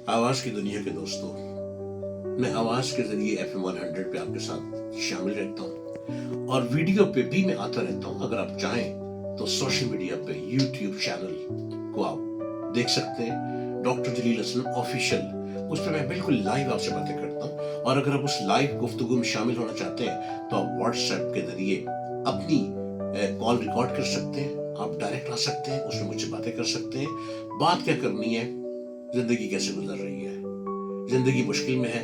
आवाज की दुनिया के दोस्तों, मैं आवाज के जरिए FM 100 पे आपके साथ शामिल रहता हूँ और वीडियो पे भी मैं आता रहता हूँ। अगर आप चाहें तो सोशल मीडिया पे YouTube चैनल को आप देख सकते हैं, डॉक्टर जलील हसन ऑफिशियल। उस पर मैं बिल्कुल लाइव आपसे बातें करता हूँ और अगर आप उस लाइव गुफ्तगू में शामिल होना चाहते हैं तो आप व्हाट्सएप के जरिए अपनी कॉल रिकॉर्ड कर सकते हैं, आप डायरेक्ट आ सकते हैं, उसमें मुझसे बातें कर सकते हैं। बात क्या करनी है, जिंदगी कैसे गुजर रही है, जिंदगी मुश्किल में है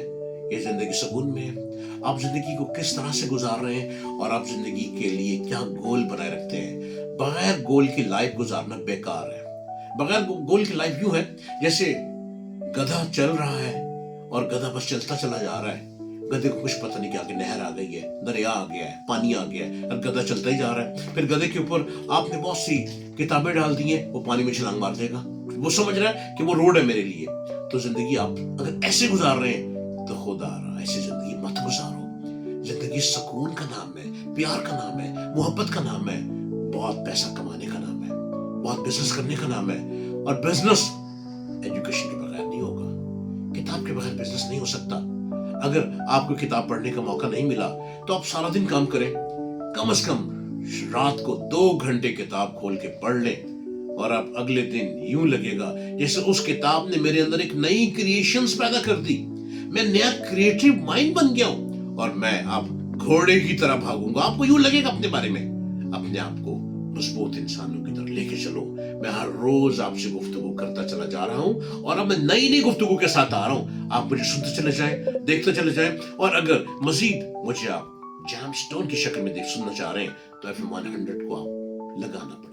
या जिंदगी सुकून में है, आप जिंदगी को किस तरह से गुजार रहे हैं और आप जिंदगी के लिए क्या गोल बनाए रखते हैं। बगैर गोल की लाइफ गुजारना बेकार है। बगैर गोल की लाइफ यूं है जैसे गधा चल रहा है और गधा बस चलता चला जा रहा है। गधे को कुछ पता नहीं कि आगे नहर आ गई है, दरिया आ गया है, पानी आ गया है और गधा चलता ही जा रहा है। फिर गधे के ऊपर आपने बहुत सी किताबें डाल दी हैं, वो पानी में छलांग मार देगा। वो समझ रहा है कि वो रोड है मेरे लिए। तो जिंदगी आप अगर ऐसे गुजार रहे हैं तो खुदा रहा ऐसी जिंदगी मत गुजारो। जिंदगी सुकून का नाम है, प्यार का नाम है, मोहब्बत का नाम है, बहुत पैसा कमाने का नाम है, बहुत बिजनेस करने का नाम है। और बिजनेस एजुकेशन के बगैर नहीं होगा, किताब के बगैर बिजनेस नहीं हो सकता। अगर आपको किताब पढ़ने का मौका नहीं मिला तो आप सारा दिन काम करें, कम से कम रात को 2 घंटे किताब खोल के पढ़ लें और आप अगले दिन यूं लगेगा जैसे उस किताब ने मेरे अंदर एक नई क्रिएशंस पैदा कर दी। मैं नया क्रिएटिव माइंड बन गया हूं और मैं अब घोड़े की तरह भागूंगा। आपको यूं लगेगा अपने बारे में, अपने आप को मजबूत इंसानों की तरह लेके चलो। मैं हर रोज आपसे गुफ्तगू करता चला जा रहा हूं और अब मैं नई नई गुफ्तगू के साथ आ रहा हूं। आप मुझे सुनते चले जाएं, देखते चले जाएं और अगर मजीद मुझे आप जैम स्टोन की शक्ल में सुनना चाह रहे हैं तो FM 100 को आप लगाना पड़ेगा।